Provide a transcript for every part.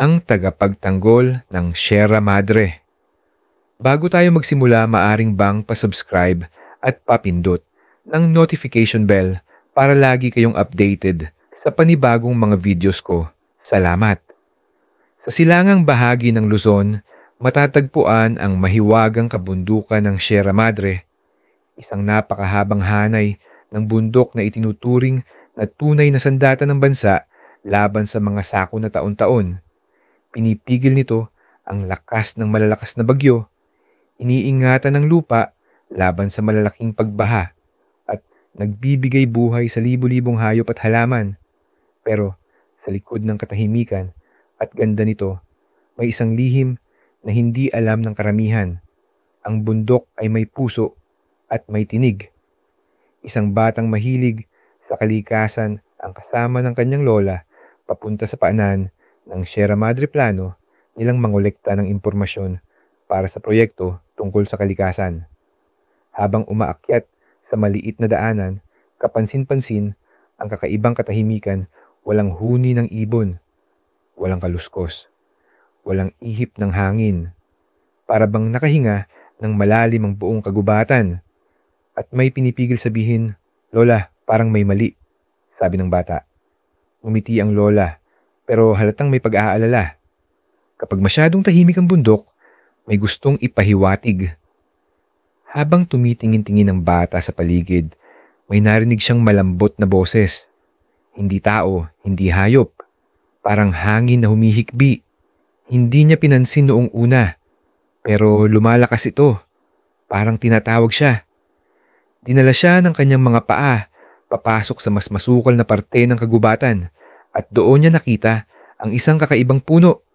ang tagapagtanggol ng Sierra Madre. Bago tayo magsimula, maaring bang pa-subscribe at papindot ng notification bell para lagi kayong updated sa panibagong mga videos ko. Salamat! Sa silangang bahagi ng Luzon, matatagpuan ang mahiwagang kabundukan ng Sierra Madre, isang napakahabang hanay ng bundok na itinuturing na tunay na sandata ng bansa laban sa mga sako na taon-taon. Pinipigil nito ang lakas ng malalakas na bagyo, iniingatan ng lupa laban sa malalaking pagbaha, at nagbibigay buhay sa libu-libong hayop at halaman. Pero sa likod ng katahimikan at ganda nito, may isang lihim na hindi alam ng karamihan. Ang bundok ay may puso at may tinig. Isang batang mahilig sa kalikasan ang kasama ng kanyang lola papunta sa paanan ng Sierra Madre plano nilang mangolekta ng impormasyon para sa proyekto tungkol sa kalikasan. Habang umaakyat sa maliit na daanan, kapansin-pansin ang kakaibang katahimikan, walang huni ng ibon, walang kaluskos, walang ihip ng hangin. Para bang nakahinga ng malalim ang buong kagubatan. At may pinipigil sabihin, "Lola, parang may mali," sabi ng bata. Ngumiti ang lola, pero halatang may pag-aalala. Kapag masyadong tahimik ang bundok, may gustong ipahiwatig. Habang tumitingin-tingin ang bata sa paligid, may narinig siyang malambot na boses. Hindi tao, hindi hayop. Parang hangin na humihikbi. Hindi niya pinansin noong una, pero lumalakas ito. Parang tinatawag siya. Dinala siya ng kanyang mga paa, papasok sa mas masukal na parte ng kagubatan, at doon niya nakita ang isang kakaibang puno.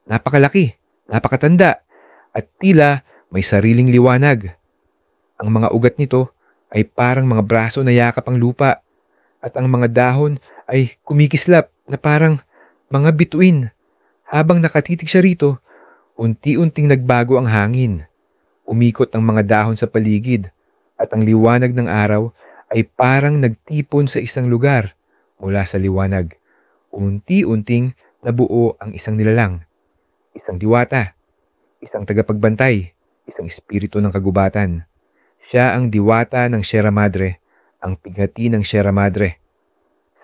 Napakalaki, napakatanda, at tila may sariling liwanag. Ang mga ugat nito ay parang mga braso na yakap ang lupa, at ang mga dahon ay kumikislap na parang mga bituin. Habang nakatitig siya rito, unti-unting nagbago ang hangin. Umikot ang mga dahon sa paligid, at ang liwanag ng araw ay parang nagtipon sa isang lugar. Mula sa liwanag, unti-unting nabuo ang isang nilalang, isang diwata, isang tagapagbantay, isang espiritu ng kagubatan. Siya ang diwata ng Sierra Madre, ang pighati ng Sierra Madre.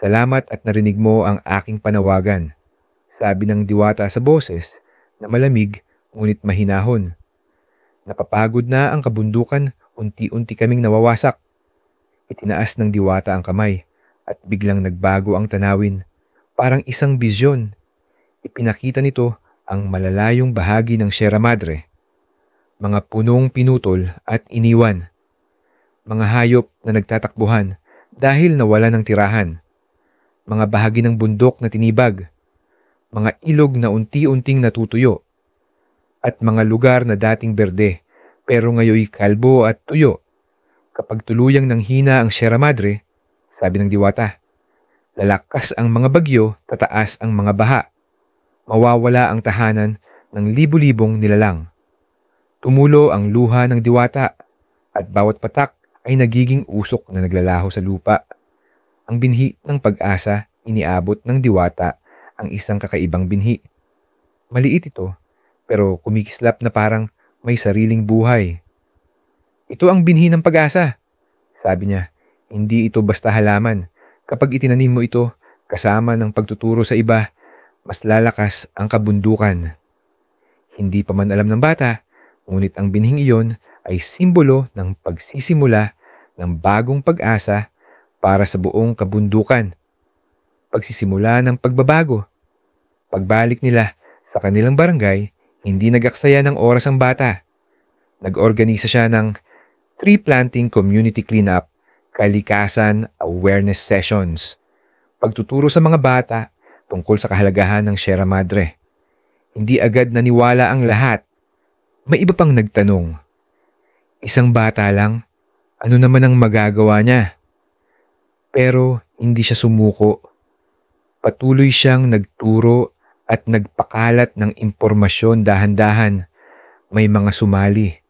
"Salamat at narinig mo ang aking panawagan," sabi ng diwata sa boses na malamig ngunit mahinahon. Napapagod na ang kabundukan, unti-unti kaming nawawasak. Itinaas ng diwata ang kamay at biglang nagbago ang tanawin. Parang isang bisyon. Ipinakita nito ang malalayong bahagi ng Sierra Madre. Mga punong pinutol at iniwan. Mga hayop na nagtatakbuhan dahil nawala ng tirahan. Mga bahagi ng bundok na tinibag. Mga ilog na unti-unting natutuyo. At mga lugar na dating berde pero ngayoy kalbo at tuyo. Kapag tuluyang nanghina ang Sierra Madre, sabi ng diwata, lalakas ang mga bagyo, tataas ang mga baha. Mawawala ang tahanan ng libu-libong nilalang. Tumulo ang luha ng diwata at bawat patak ay nagiging usok na naglalaho sa lupa. Ang binhi ng pag-asa, iniabot ng diwata ang isang kakaibang binhi. Maliit ito, pero kumikislap na parang may sariling buhay. "Ito ang binhi ng pag-asa," sabi niya. "Hindi ito basta halaman. Kapag itinanim mo ito, kasama ng pagtuturo sa iba, mas lalakas ang kabundukan." Hindi pa man alam ng bata, ngunit ang binhing iyon ay simbolo ng pagsisimula ng bagong pag-asa para sa buong kabundukan. Pagsisimula ng pagbabago. Pagbalik nila sa kanilang barangay, hindi nag-aksaya ng oras ang bata. Nag-organisa siya ng tree planting community cleanup, kalikasan awareness sessions, pagtuturo sa mga bata tungkol sa kahalagahan ng Sierra Madre. Hindi agad naniwala ang lahat. May iba pang nagtanong, "Isang bata lang, ano naman ang magagawa niya?" Pero hindi siya sumuko. Patuloy siyang nagturo at nagpakalat ng impormasyon dahan-dahan. May mga sumali.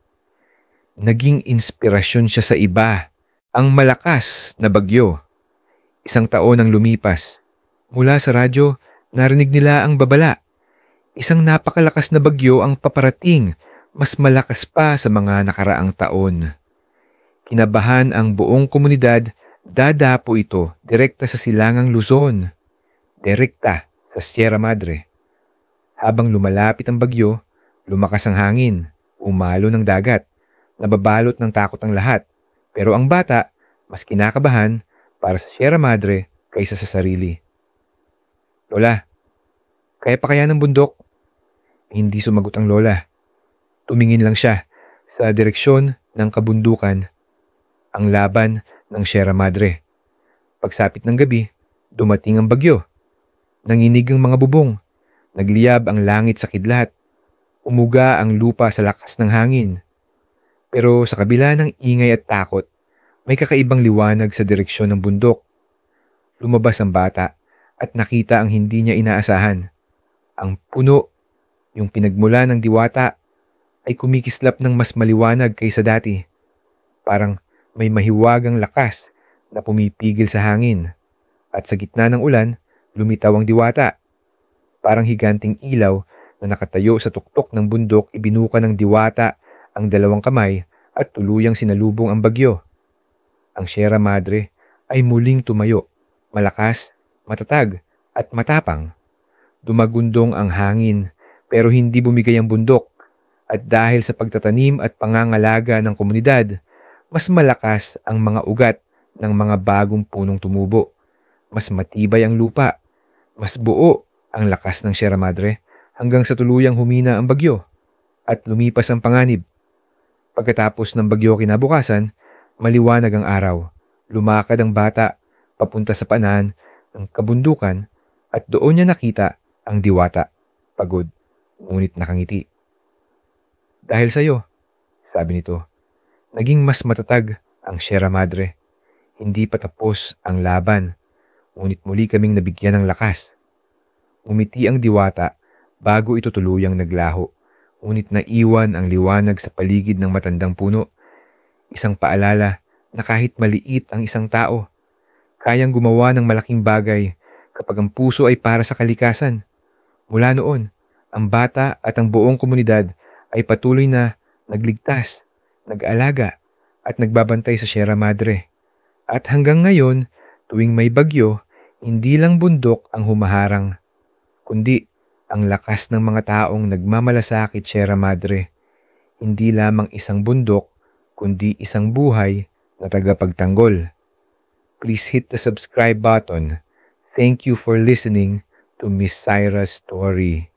Naging inspirasyon siya sa iba. Ang malakas na bagyo. Isang taon ang lumipas. Mula sa radyo, narinig nila ang babala. Isang napakalakas na bagyo ang paparating, mas malakas pa sa mga nakaraang taon. Kinabahan ang buong komunidad, dadapo ito direkta sa silangang Luzon, direkta sa Sierra Madre. Habang lumalapit ang bagyo, lumakas ang hangin, umalo ng dagat, nababalot ng takot ang lahat. Pero ang bata, mas kinakabahan para sa Sierra Madre kaysa sa sarili. Lola, kaya pa kaya ng bundok? Hindi sumagot ang lola. Tumingin lang siya sa direksyon ng kabundukan, ang laban ng Sierra Madre. Pagsapit ng gabi, dumating ang bagyo. Nanginig ang mga bubong. Nagliyab ang langit sa kidlat. Umuga ang lupa sa lakas ng hangin. Pero sa kabila ng ingay at takot, may kakaibang liwanag sa direksyon ng bundok. Lumabas ang bata at nakita ang hindi niya inaasahan. Ang puno, yung pinagmula ng diwata, ay kumikislap ng mas maliwanag kaysa dati. Parang may mahiwagang lakas na pumipigil sa hangin. At sa gitna ng ulan, lumitaw ang diwata. Parang higanting ilaw na nakatayo sa tuktok ng bundok, ibinuka ng diwata ang dalawang kamay at tuluyang sinalubong ang bagyo. Ang Sierra Madre ay muling tumayo, malakas, matatag at matapang. Dumagundong ang hangin pero hindi bumigay ang bundok, at dahil sa pagtatanim at pangangalaga ng komunidad, mas malakas ang mga ugat ng mga bagong punong tumubo. Mas matibay ang lupa, mas buo ang lakas ng Sierra Madre hanggang sa tuluyang humina ang bagyo at lumipas ang panganib. Pagkatapos ng bagyo kinabukasan, maliwanag ang araw. Lumakad ang bata papunta sa paanan ng kabundukan at doon niya nakita ang diwata, pagod, ngunit nakangiti. Dahil sa iyo, sabi nito, naging mas matatag ang Sierra Madre. Hindi pa tapos ang laban, ngunit muli kaming nabigyan ng lakas. Umiti ang diwata bago ito tuluyang naglaho, ngunit naiwan ang liwanag sa paligid ng matandang puno. Isang paalala na kahit maliit ang isang tao, kayang gumawa ng malaking bagay kapag ang puso ay para sa kalikasan. Mula noon, ang bata at ang buong komunidad ay patuloy na nagligtas, nag-alaga at nagbabantay sa Sierra Madre. At hanggang ngayon, tuwing may bagyo, hindi lang bundok ang humaharang, kundi ang lakas ng mga taong nagmamalasakit Sierra Madre. Hindi lamang isang bundok, kundi isang buhay na tagapagtanggol. Please hit the subscribe button. Thank you for listening to Miss Syra's story.